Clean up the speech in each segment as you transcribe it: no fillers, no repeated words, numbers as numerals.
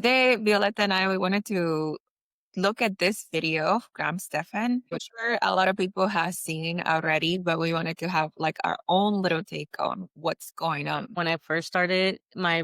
Today, Violetta and I, we wanted to look at this video from Stephan, which sure a lot of people have seen already, but we wanted to have like our own little take on what's going on. When I first started my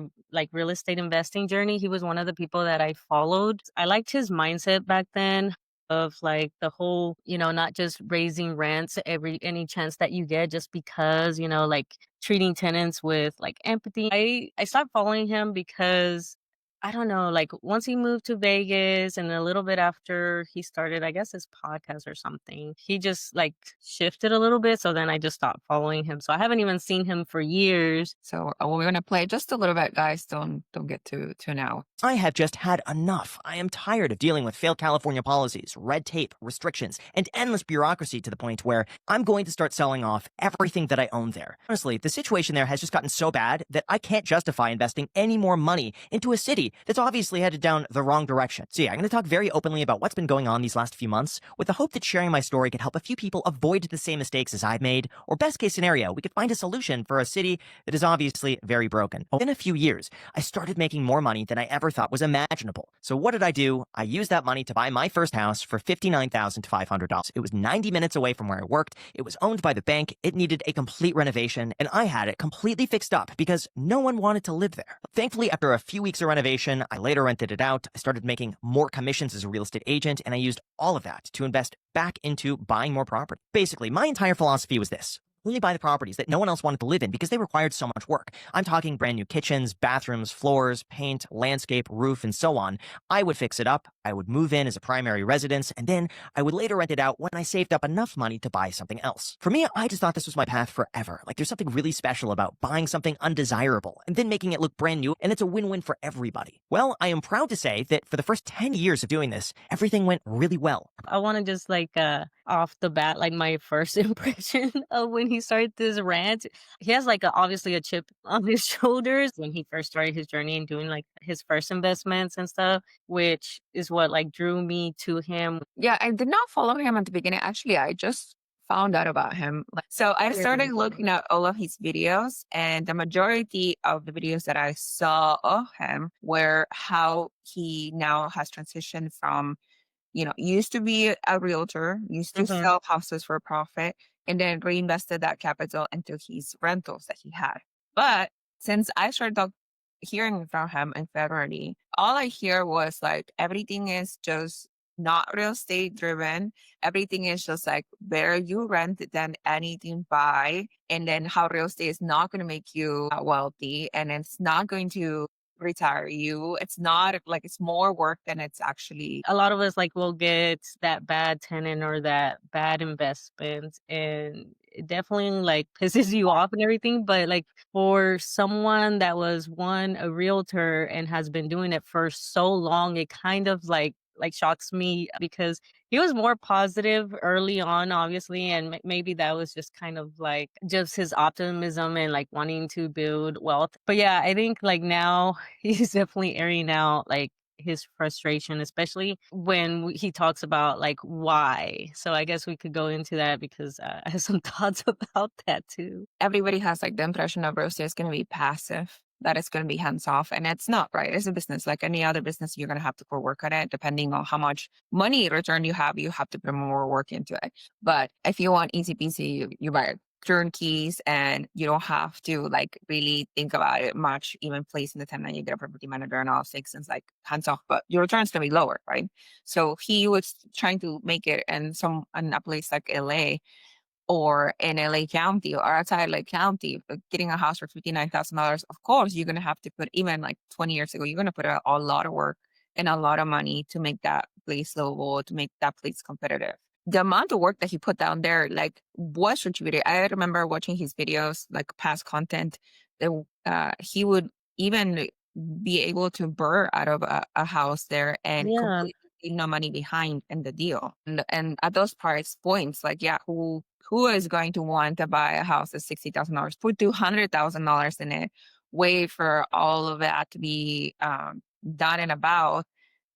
real estate investing journey, he was one of the people that I followed. I liked his mindset back then of like the whole, not just raising rents any chance that you get just because, like treating tenants with like empathy. I stopped following him because I don't know, like once he moved to Vegas and a little bit after he started, I guess his podcast or something, he just like shifted a little bit. So then I just stopped following him. So I haven't even seen him for years. So we're gonna play just a little bit, guys. Don't get too now. I have just had enough. I am tired of dealing with failed California policies, red tape, restrictions, and endless bureaucracy to the point where I'm going to start selling off everything that I own there. Honestly, the situation there has just gotten so bad that I can't justify investing any more money into a city that's obviously headed down the wrong direction. So yeah, I'm going to talk very openly about what's been going on these last few months with the hope that sharing my story could help a few people avoid the same mistakes as I've made, or best case scenario, we could find a solution for a city that is obviously very broken. Within a few years, I started making more money than I ever thought was imaginable. So what did I do? I used that money to buy my first house for $59,500. It was 90 minutes away from where I worked. It was owned by the bank. It needed a complete renovation, and I had it completely fixed up because no one wanted to live there. Thankfully, after a few weeks of renovation, I later rented it out. I started making more commissions as a real estate agent, and I used all of that to invest back into buying more property. Basically, my entire philosophy was this: only buy the properties that no one else wanted to live in because they required so much work. I'm talking brand new kitchens, bathrooms, floors, paint, landscape, roof, and so on. I would fix it up, I would move in as a primary residence, and then I would later rent it out when I saved up enough money to buy something else. For me, I just thought this was my path forever. Like, there's something really special about buying something undesirable and then making it look brand new, and it's a win-win for everybody. Well, I am proud to say that for the first 10 years of doing this, everything went really well. I want to just off the bat, like my first impression of when he started this rant. He has obviously a chip on his shoulders when he first started his journey and doing like his first investments and stuff, which is what like drew me to him. Yeah, I did not follow him at the beginning. Actually, I just found out about him. So I started looking at all of his videos, and the majority of the videos that I saw of him were how he now has transitioned from, used to be a realtor, used to Mhm. sell houses for profit, and then reinvested that capital into his rentals that he had. But since I started hearing from him in February, all I hear was like everything is just not real estate driven. Everything is just like better you rent than anything buy. And then how real estate is not going to make you wealthy, and it's not going to retire you. It's not like it's more work than it's actually. A lot of us will get that bad tenant or that bad investment, and it definitely pisses you off and everything. But for someone that was a realtor and has been doing it for so long, it kind of shocks me because he was more positive early on, obviously, and maybe that was just kind of just his optimism and wanting to build wealth. But yeah, I think now he's definitely airing out his frustration, especially when he talks about why. So I guess we could go into that because I have some thoughts about that too. Everybody has like the impression of real estate is going to be passive, that it's going to be hands off, and it's not, right? It's a business like any other business. You're going to have to put work on it. Depending on how much money return you have to put more work into it. But if you want easy peasy, you buy it turnkeys, and you don't have to really think about it much. Even placing the tenant, you get a property manager and all six, and it's like hands off, but your return's going to be lower, right? So he was trying to make it in a place like LA or in LA County or outside LA County, getting a house for $59,000. Of course, you're going to have to put, even like 20 years ago, you're going to put a lot of work and a lot of money to make that place livable, to make that place competitive. The amount of work that he put down there, was retributed. I remember watching his videos, past content, that he would even be able to burr out of a house there and Yeah. completely leave no money behind in the deal. And at those points, yeah, who is going to want to buy a house at $60,000, put $200,000 in it, wait for all of that to be done and about,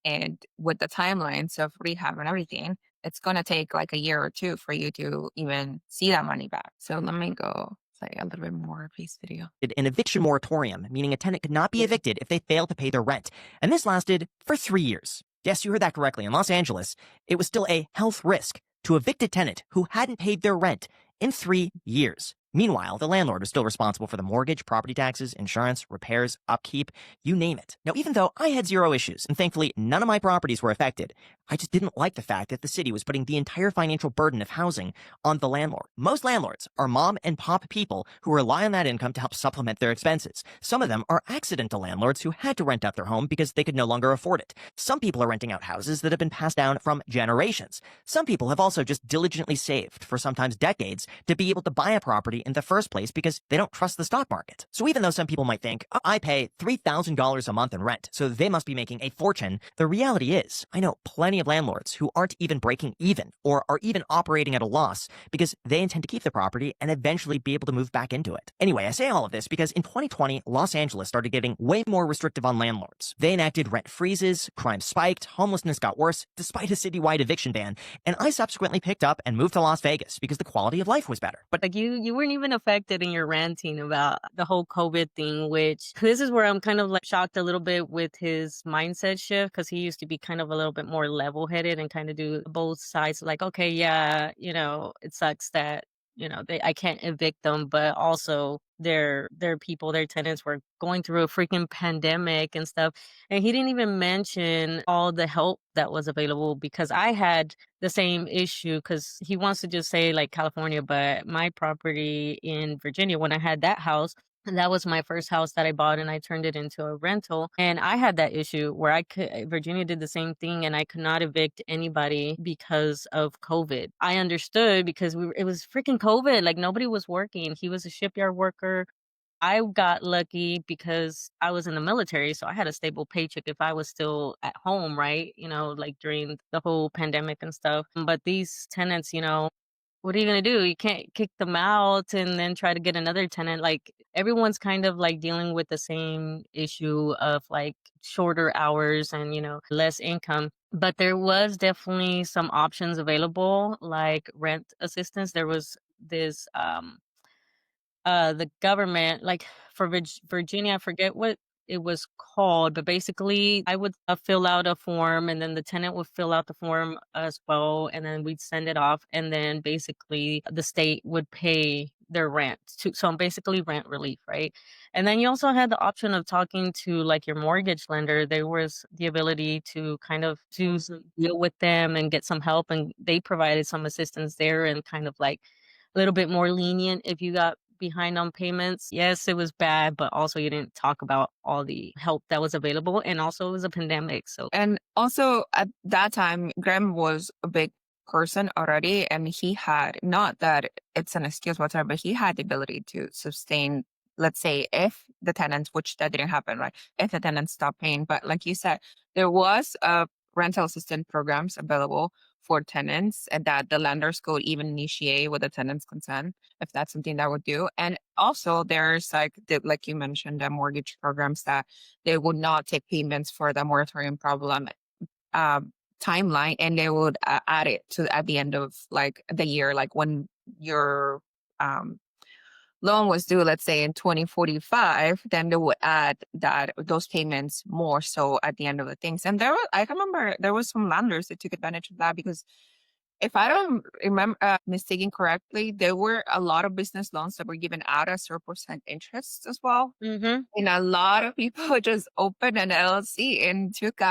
and with the timelines of rehab and everything, it's going to take like a year or two for you to even see that money back. So let me go Say a little bit more, please, video. An eviction moratorium, meaning a tenant could not be evicted if they failed to pay their rent. And this lasted for 3 years. Yes, you heard that correctly. In Los Angeles, it was still a health risk to evict a tenant who hadn't paid their rent in 3 years. Meanwhile, the landlord was still responsible for the mortgage, property taxes, insurance, repairs, upkeep, you name it. Now, even though I had zero issues, and thankfully none of my properties were affected, I just didn't like the fact that the city was putting the entire financial burden of housing on the landlord. Most landlords are mom and pop people who rely on that income to help supplement their expenses. Some of them are accidental landlords who had to rent out their home because they could no longer afford it. Some people are renting out houses that have been passed down from generations. Some people have also just diligently saved for sometimes decades to be able to buy a property in the first place because they don't trust the stock market. So even though some people might think, oh, I pay $3,000 a month in rent, so they must be making a fortune, the reality is, I know plenty of landlords who aren't even breaking even or are even operating at a loss because they intend to keep the property and eventually be able to move back into it. Anyway, I say all of this because in 2020, Los Angeles started getting way more restrictive on landlords. They enacted rent freezes, crime spiked, homelessness got worse despite a citywide eviction ban, and I subsequently picked up and moved to Las Vegas because the quality of life was better. But like you weren't even affected in your ranting about the whole COVID thing, which this is where I'm kind of like shocked a little bit with his mindset shift, because he used to be kind of a little bit more level headed and kind of do both sides. Like, okay, yeah, it sucks that I can't evict them, but also their people, their tenants were going through a freaking pandemic and stuff. And he didn't even mention all the help that was available, because I had the same issue, because he wants to just say like California, but my property in Virginia, when I had that house, and that was my first house that I bought, and I turned it into a rental. And I had that issue where Virginia did the same thing, and I could not evict anybody because of COVID. I understood because it was freaking COVID. Like nobody was working. He was a shipyard worker. I got lucky because I was in the military, so I had a stable paycheck if I was still at home, right? Like during the whole pandemic and stuff. But these tenants, what are you gonna do? You can't kick them out and then try to get another tenant. Like everyone's kind of like dealing with the same issue of like shorter hours and less income. But there was definitely some options available, like rent assistance. There was this the government, like for Virginia, I forget what it was called, but basically I would fill out a form, and then the tenant would fill out the form as well, and then we'd send it off, and then basically the state would pay their rent so basically rent relief, right? And then you also had the option of talking to like your mortgage lender. There was the ability to kind of do some deal with them and get some help, and they provided some assistance there, and kind of like a little bit more lenient if you got behind on payments. Yes, it was bad, but also you didn't talk about all the help that was available. And also it was a pandemic. So, And also at that time, Graham was a big person already, and he had, not that it's an excuse whatsoever, but he had the ability to sustain, let's say, if the tenants, which that didn't happen, right? If the tenants stopped paying. But like you said, there was a rental assistance programs available for tenants, and that the lenders could even initiate with the tenant's consent if that's something that would do. And also there's like you mentioned, the mortgage programs that they would not take payments for the moratorium problem timeline, and they would add it to at the end of like the year, like when your um, loan was due, let's say in 2045, then they would add those payments more so at the end of the things. And I remember there was some lenders that took advantage of that, because if I don't remember mistaken correctly, there were a lot of business loans that were given out at 0% interest as well. mhm. And a lot of people just opened an LLC and took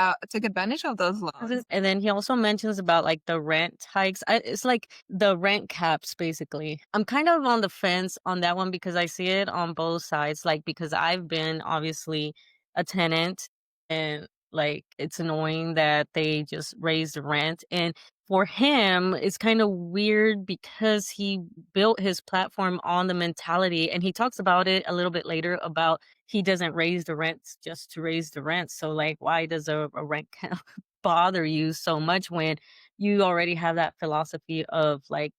advantage of those loans. And then he also mentions about like the rent hikes. It's like the rent caps, basically. I'm kind of on the fence on that one, because I see it on both sides. Like, because I've been obviously a tenant, and like it's annoying that they just raise the rent. And for him, it's kind of weird because he built his platform on the mentality, and he talks about it a little bit later about he doesn't raise the rents just to raise the rent. So like, why does a rent cap bother you so much when you already have that philosophy of like,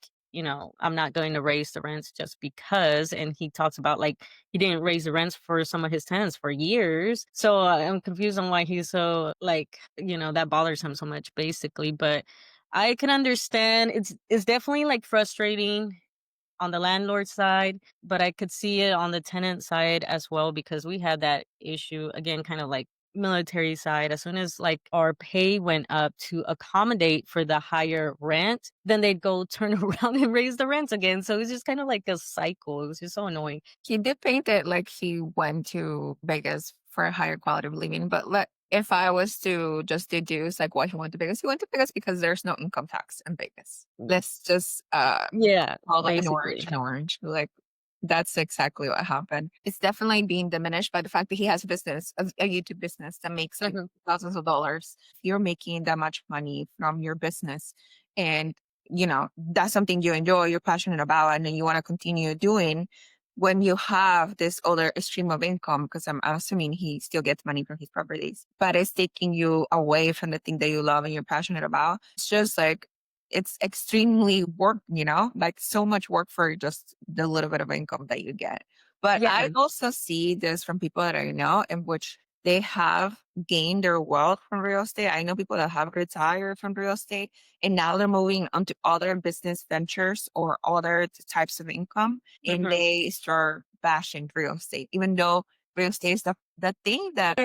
I'm not going to raise the rents just because. And he talks about like he didn't raise the rents for some of his tenants for years. So I'm confused on why he's so like, that bothers him so much, basically. But I can understand it's definitely like frustrating on the landlord side, but I could see it on the tenant side as well because we had that issue again, kind of like military side. As soon as like our pay went up to accommodate for the higher rent, then they'd go turn around and raise the rents again. So it's just kind of like a cycle. It was just so annoying. He did paint it like he went to Vegas for a higher quality of living, but if I was to just deduce like why he went to Vegas because there's no income tax in Vegas. Let's just Yeah, call an orange basically. an orange. Like that's exactly what happened. It's definitely being diminished by the fact that he has a business, a YouTube business that makes like Mhm, thousands of dollars. If you're making that much money from your business and that's something you enjoy, you're passionate about, and then you want to continue doing when you have this other stream of income, because I'm assuming he still gets money from his properties, but it's taking you away from the thing that you love and you're passionate about. It's just like it's extremely work, like so much work for just the little bit of income that you get. But I yeah. also see this from people that I know in which they have gained their wealth from real estate. I know people that have retired from real estate and now they're moving onto other business ventures or other types of income and Mhm. they start bashing real estate, even though real estate is the thing that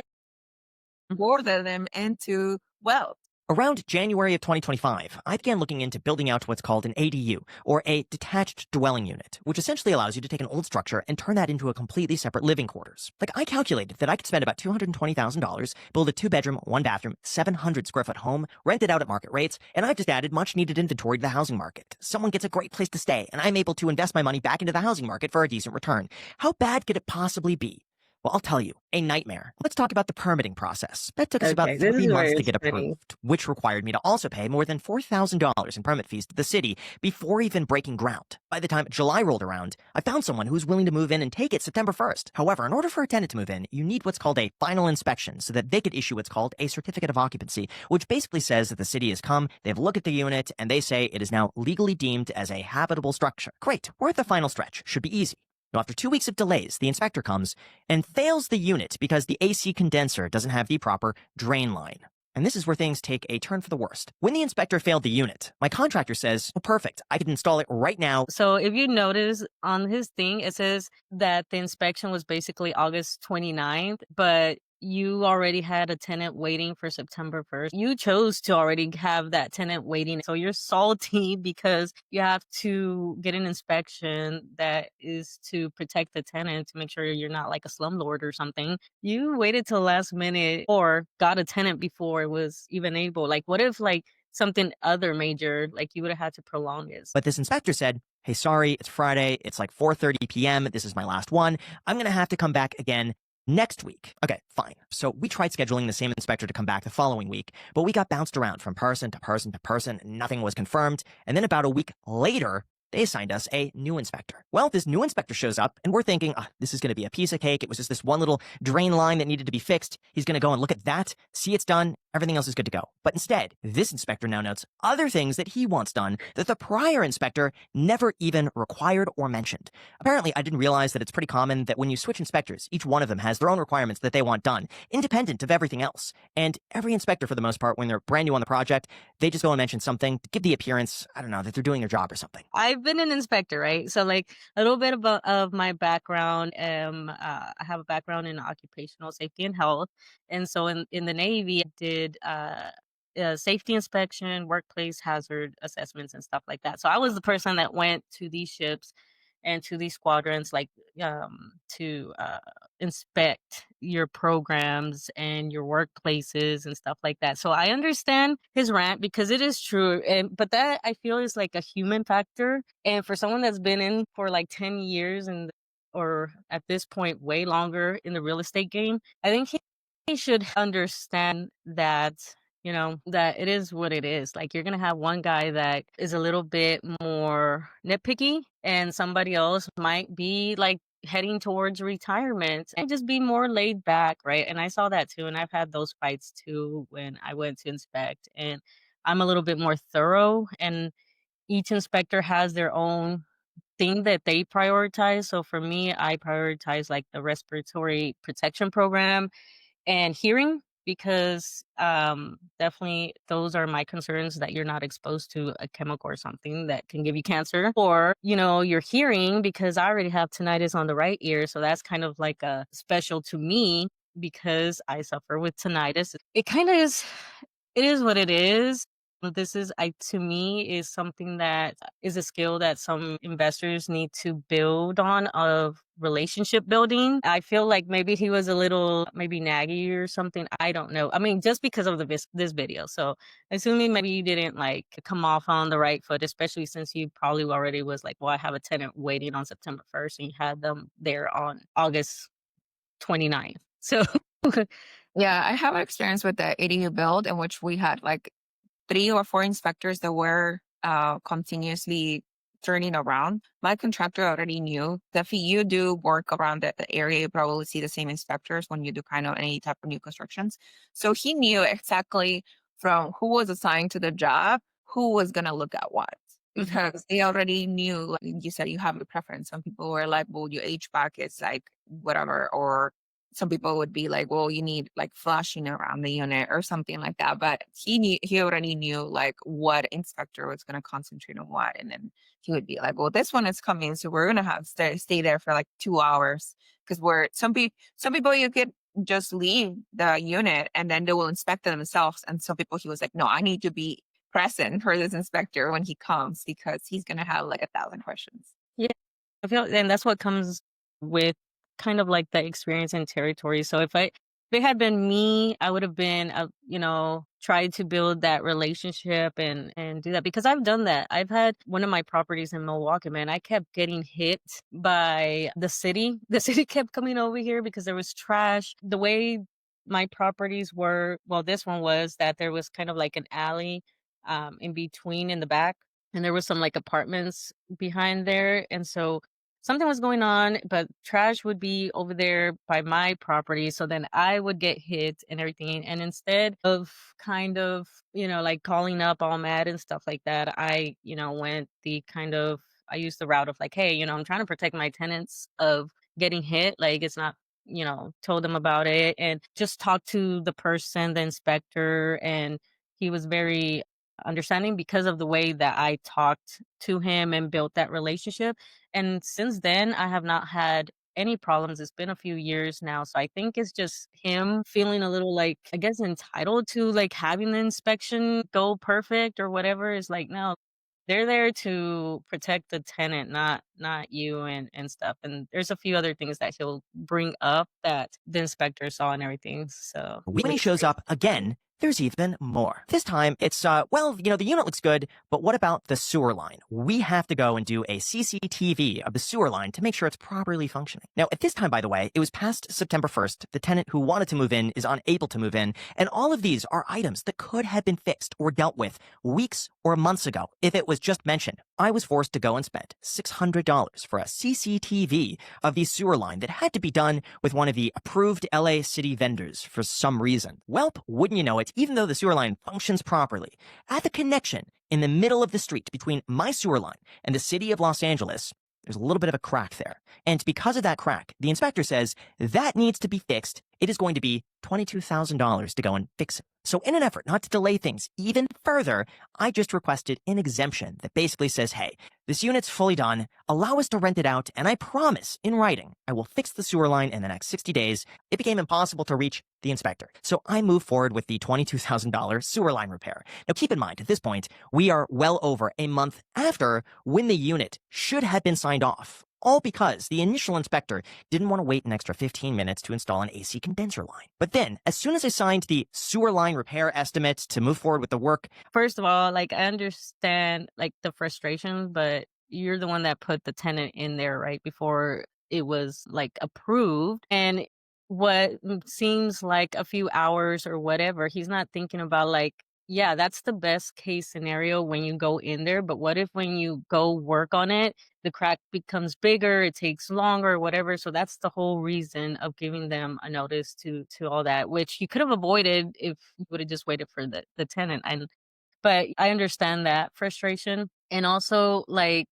boarded them into wealth. Around January of 2025, I began looking into building out what's called an ADU, or a detached dwelling unit, which essentially allows you to take an old structure and turn that into a completely separate living quarters. Like, I calculated that I could spend about $220,000, build a 2-bedroom, 1-bathroom, 700 square foot home, rent it out at market rates, and I've just added much needed inventory to the housing market. Someone gets a great place to stay, and I'm able to invest my money back into the housing market for a decent return. How bad could it possibly be? Well, I'll tell you, a nightmare. Let's talk about the permitting process. That took us about Okay, this is 3 where months to it's get funny. approved, which required me to also pay more than $4,000 in permit fees to the city before even breaking ground. By the time July rolled around, I found someone who was willing to move in and take it September 1st. However, in order for a tenant to move in, you need what's called a final inspection so that they could issue what's called a certificate of occupancy, which basically says that the city has come, they've looked at the unit, and they say it is now legally deemed as a habitable structure. Great, we're at the final stretch. Should be easy. Now, after 2 weeks of delays, the inspector comes and fails the unit because the AC condenser doesn't have the proper drain line. And this is where things take a turn for the worst. When the inspector failed the unit, my contractor says, "Oh, perfect, I could install it right now." So if you notice on his thing, it says that the inspection was basically August 29th, but you already had a tenant waiting for September 1st. You chose to already have that tenant waiting. So you're salty because you have to get an inspection that is to protect the tenant to make sure you're not like a slumlord or something. You waited till last minute or got a tenant before it was even able. Like, what if like something other major, like you would have had to prolong it? But this inspector said, "Hey, sorry, it's Friday. It's like 4:30 p.m. This is my last one. I'm going to have to come back again next week." Okay, fine. So we tried scheduling the same inspector to come back the following week, but we got bounced around from person to person to person. Nothing was confirmed. And then about a week later, they assigned us a new inspector. Well, this new inspector shows up, and we're thinking, this is going to be a piece of cake. It was just this one little drain line that needed to be fixed. He's going to go and look at that, see it's done, everything else is good to go. But instead, this inspector now notes other things that he wants done that the prior inspector never even required or mentioned. Apparently, I didn't realize that it's pretty common that when you switch inspectors, each one of them has their own requirements that they want done, independent of everything else. And every inspector, for the most part, when they're brand new on the project, they just go and mention something to give the appearance, I don't know, that they're doing their job or something. I've been an inspector, right? So, like a little bit of my background, I have a background in occupational safety and health, and so in the Navy, I did safety inspection, workplace hazard assessments, and stuff like that. So I was the person that went to these ships and to these squadrons, like to inspect your programs and your workplaces and stuff like that. So I understand his rant because it is true, and but that I feel is like a human factor. And for someone that's been in for like 10 years and or at this point way longer in the real estate game, I think he should understand that that it is what it is. Like you're gonna have one guy that is a little bit more nitpicky, and somebody else might be like heading towards retirement and just be more laid back, right? And I saw that too, and I've had those fights too when I went to inspect. And I'm a little bit more thorough, and each inspector has their own thing that they prioritize. So for me, I prioritize like the respiratory protection program and hearing. because definitely those are my concerns, that you're not exposed to a chemical or something that can give you cancer, or your hearing, because I already have tinnitus on the right ear, so that's kind of like a special to me because I suffer with tinnitus. It kind of is, it is what it is. But this is, I to me, is something that is a skill that some investors need to build on, of relationship building. I feel like maybe he was a little maybe naggy or something. I don't know. I mean, just because of this video. So assuming maybe you didn't like come off on the right foot, especially since you probably already was like, well, I have a tenant waiting on September 1st, and you had them there on August 29th. So Yeah, I have an experience with the ADU build in which we had like 3 or 4 inspectors that were continuously turning around. My contractor already knew that if you do work around the area, you probably see the same inspectors when you do kind of any type of new constructions. So he knew exactly from who was assigned to the job, who was going to look at what. Because they already knew, like you said, you have a preference. Some people were like, well, your HVAC is like whatever, or some people would be like, well, you need like flashing around the unit or something like that. But he already knew like what inspector was going to concentrate on what. And then he would be like, well, this one is coming. So we're going to have stay there for like 2 hours. Cause some people you could just leave the unit and then they will inspect it themselves. And some people he was like, no, I need to be present for this inspector when he comes because he's going to have like 1,000 questions. yeah, I feel, and that's what comes with kind of like the experience in territory. So if it had been me, I would have been, tried to build that relationship and do that, because I've done that. I've had one of my properties in Milwaukee, man. I kept getting hit by the city. The city kept coming over here because there was trash. The way my properties were, well, this one was that there was kind of like an alley in between in the back, and there was some like apartments behind there. And so something was going on, but trash would be over there by my property. So then I would get hit and everything. And instead of kind of, like calling up all mad and stuff like that, went the kind of, I used the route of like, hey, I'm trying to protect my tenants of getting hit. Like, it's not, told them about it and just talked to the person, the inspector. And he was very understanding because of the way that I talked to him and built that relationship. And since then, I have not had any problems. It's been a few years now. So I think it's just him feeling a little like, I guess, entitled to like having the inspection go perfect or whatever. Is like, no, they're there to protect the tenant, not you and stuff. And there's a few other things that he'll bring up that the inspector saw and everything. So When he shows up again, there's even more. This time, it's, the unit looks good, but what about the sewer line? We have to go and do a CCTV of the sewer line to make sure it's properly functioning. Now, at this time, by the way, it was past September 1st. The tenant who wanted to move in is unable to move in, and all of these are items that could have been fixed or dealt with weeks or months ago if it was just mentioned. I was forced to go and spend $600 for a CCTV of the sewer line that had to be done with one of the approved LA City vendors for some reason. Welp, wouldn't you know it, even though the sewer line functions properly, at the connection in the middle of the street between my sewer line and the city of Los Angeles, there's a little bit of a crack there. And because of that crack, the inspector says that needs to be fixed. It is going to be $22,000 to go and fix it. So in an effort not to delay things even further, I just requested an exemption that basically says, hey, this unit's fully done. Allow us to rent it out. And I promise in writing, I will fix the sewer line in the next 60 days. It became impossible to reach the inspector. So I moved forward with the $22,000 sewer line repair. Now keep in mind, at this point, we are well over a month after when the unit should have been signed off. All because the initial inspector didn't want to wait an extra 15 minutes to install an AC condenser line. But then, as soon as I signed the sewer line repair estimate to move forward with the work, first of all, like, I understand like the frustration, but you're the one that put the tenant in there right before it was like approved. And what seems like a few hours or whatever, he's not thinking about like, yeah, that's the best case scenario when you go in there. But what if when you go work on it, the crack becomes bigger, it takes longer, whatever. So that's the whole reason of giving them a notice to all that, which you could have avoided if you would have just waited for the tenant. But I understand that frustration. And also, like,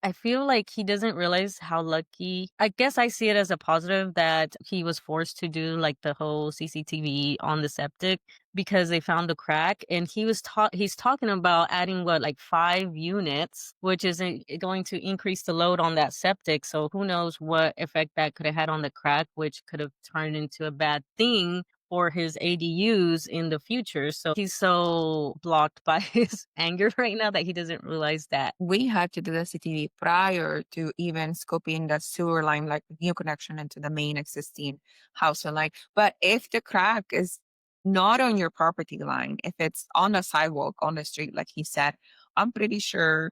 I feel like he doesn't realize how lucky. I guess I see it as a positive that he was forced to do like the whole CCTV on the septic because they found the crack, and he's talking about adding what, like 5 units, which is going to increase the load on that septic. So who knows what effect that could have had on the crack, which could have turned into a bad thing for his ADUs in the future. So he's so blocked by his anger right now that he doesn't realize that. We had to do the CCTV prior to even scoping the sewer line, like the new connection into the main existing house line. But if the crack is not on your property line, if it's on the sidewalk, on the street, like he said, I'm pretty sure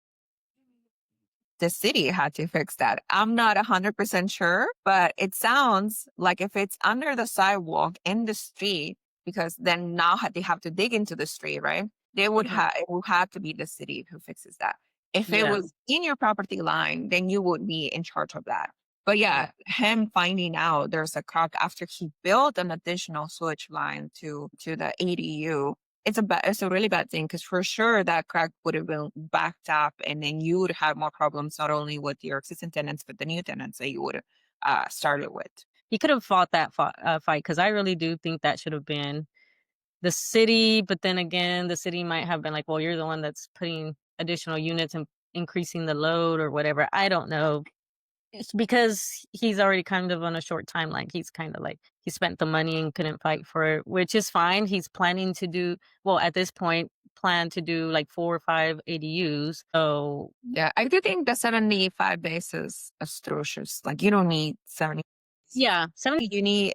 the city had to fix that. I'm not 100% sure, but it sounds like if it's under the sidewalk in the street, because then now they have to dig into the street, right? They would Mhm. have it will have to be the city who fixes that. If it Yeah. was in your property line, then you would be in charge of that. But yeah, him finding out there's a crack after he built an additional switch line to the ADU, it's a really bad thing because for sure that crack would have been backed up, and then you would have more problems not only with your existing tenants but the new tenants that you would started with. He could have fought that fight because I really do think that should have been the city. But then again, the city might have been like, well, you're the one that's putting additional units and increasing the load or whatever. I don't know. It's because he's already kind of on a short timeline. He's kind of like, he spent the money and couldn't fight for it, which is fine. He's planning to do, well, at this point, plan to do like 4 or 5 ADUs. So Yeah, I do think the 75 days is atrocious. Like you don't need 70. yeah, 70. You need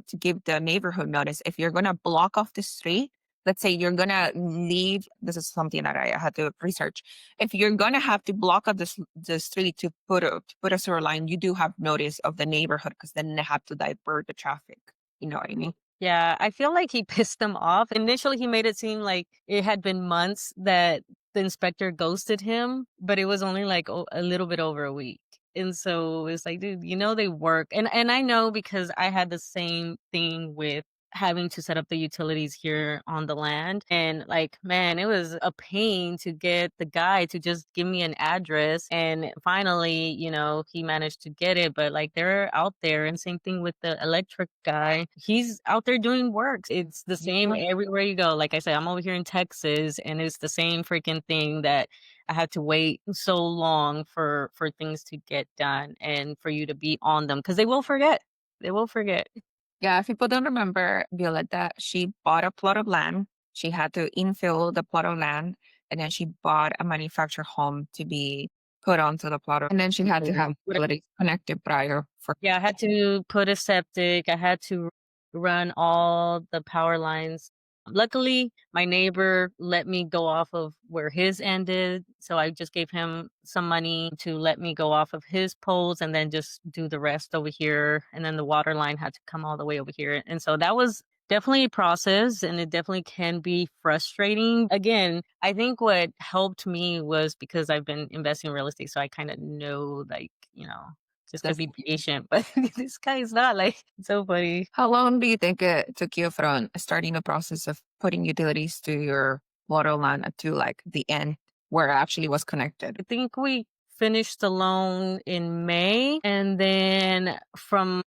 to give the neighborhood notice. If you're gonna block off the street, let's say you're gonna leave. This is something that I had to research. If you're gonna have to block off the street to put a sewer line, you do have notice of the neighborhood because then they have to divert the traffic. You know what I mean? Yeah, I feel like he pissed them off. Initially, he made it seem like it had been months that the inspector ghosted him, but it was only like a little bit over a week. And so it's like, dude, they work. And I know because I had the same thing with having to set up the utilities here on the land. And like, man, it was a pain to get the guy to just give me an address. And finally, he managed to get it. But like they're out there, and same thing with the electric guy. He's out there doing work. It's the same everywhere you go. Like I said, I'm over here in Texas, and it's the same freaking thing that I had to wait so long for things to get done and for you to be on them because they will forget. They will forget. Yeah, if people don't remember, Violetta, she bought a plot of land. She had to infill the plot of land, and then she bought a manufactured home to be put onto the plot of, and then she had to have utilities connected prior for. Yeah, I had to put a septic. I had to run all the power lines. Luckily, my neighbor let me go off of where his ended. So I just gave him some money to let me go off of his poles and then just do the rest over here. And then the water line had to come all the way over here. And so that was definitely a process, and it definitely can be frustrating. Again, I think what helped me was because I've been investing in real estate. So I kind of know, like, just to That's be patient, but this guy is not like so funny. How long do you think it took you from starting the process of putting utilities to your water line to like the end where it actually was connected? I think we finished the loan in May, and then from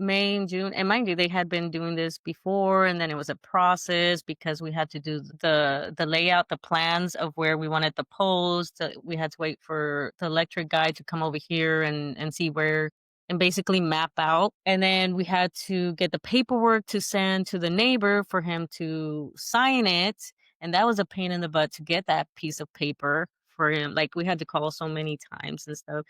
May and June, and mind you, they had been doing this before, and then it was a process because we had to do the layout, the plans of where we wanted the poles. We had to wait for the electric guy to come over here and see where and basically map out. And then we had to get the paperwork to send to the neighbor for him to sign it. And that was a pain in the butt to get that piece of paper for him. Like we had to call so many times and stuff.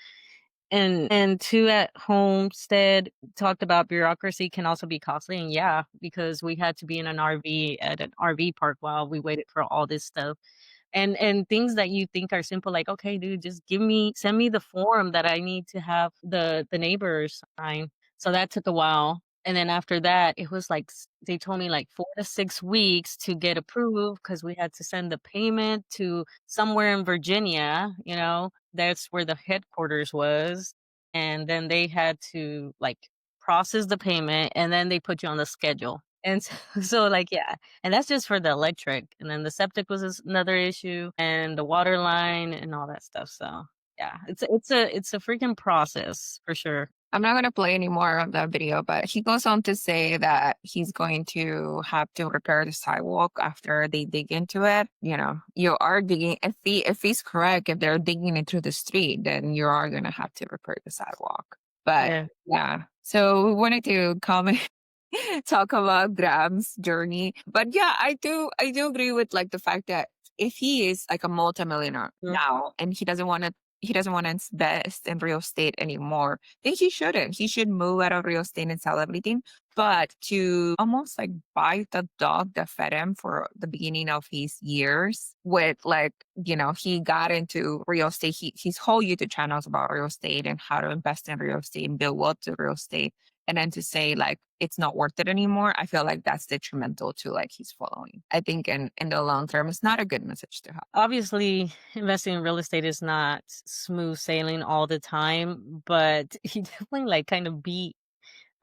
And two at Homestead talked about bureaucracy can also be costly. And yeah, because we had to be in an RV at an RV park while we waited for all this stuff. And things that you think are simple, like, okay, dude, just send me the form that I need to have the neighbors sign. So that took a while. And then after that, it was like they told me like 4 to 6 weeks to get approved because we had to send the payment to somewhere in Virginia, that's where the headquarters was. And then they had to like process the payment, and then they put you on the schedule. And so like, yeah. And that's just for the electric. And then the septic was another issue, and the water line and all that stuff. So Yeah, it's a freaking process for sure. I'm not going to play any more of that video, but he goes on to say that he's going to have to repair the sidewalk after they dig into it. You know, you are digging. If he's correct, if they're digging into the street, then you are going to have to repair the sidewalk. But Yeah. yeah, so we wanted to comment. Talk about Graham's journey. But yeah, I do agree with like the fact that if he is like a multimillionaire Mm. now and he doesn't want to invest in real estate anymore, then he shouldn't. He should move out of real estate and sell everything. But to almost like buy the dog that fed him for the beginning of his years with like, he got into real estate. He's whole YouTube channels about real estate and how to invest in real estate and build wealth to real estate. And then to say like it's not worth it anymore, I feel like that's detrimental to like his following. I think in the long term, it's not a good message to have. Obviously, investing in real estate is not smooth sailing all the time, but he definitely like kind of beat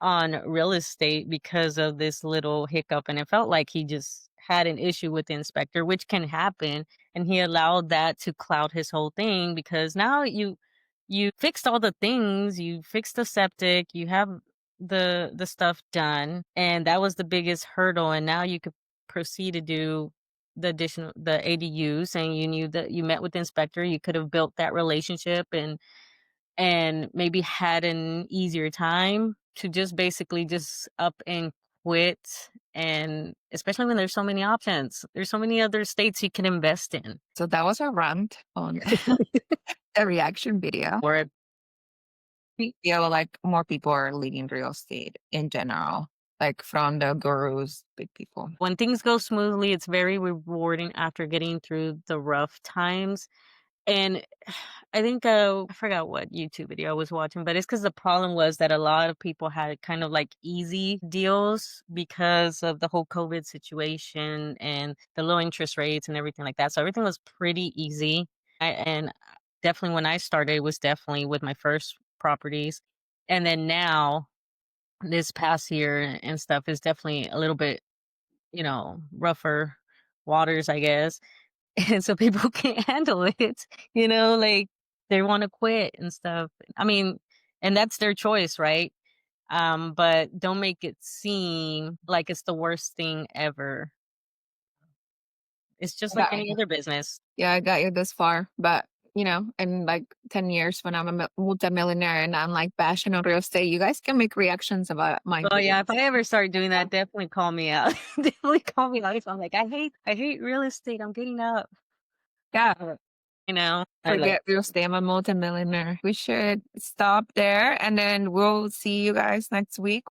on real estate because of this little hiccup, and it felt like he just had an issue with the inspector, which can happen, and he allowed that to cloud his whole thing because now you fixed all the things, you fixed the septic, you have the stuff done, and that was the biggest hurdle, and now you could proceed to do the ADUs, and you knew that you met with the inspector, you could have built that relationship and maybe had an easier time to just basically just up and quit, and especially when there's so many options. There's so many other states you can invest in. So that was a rant on a reaction video. Or I feel like more people are leaving real estate in general, like from the gurus, big people. when things go smoothly, it's very rewarding after getting through the rough times. And I think, I forgot what YouTube video I was watching, but it's because the problem was that a lot of people had kind of like easy deals because of the whole COVID situation and the low interest rates and everything like that. So everything was pretty easy. And definitely when I started, it was definitely with my first properties. And then now, this past year and stuff is definitely a little bit, rougher waters, I guess. And so people can't handle it, like they want to quit and stuff. I mean, and that's their choice, right? But don't make it seem like it's the worst thing ever. It's just like Yeah, any other business. yeah, I got you this far, but in like 10 years when I'm a multimillionaire and I'm like bashing on real estate, you guys can make reactions about my Oh yeah, if videos. I ever start doing that, definitely call me out. Definitely call me out if I'm like, I hate real estate. I'm getting out. Yeah, I like forget real estate. I'm a multimillionaire. We should stop there and then we'll see you guys next week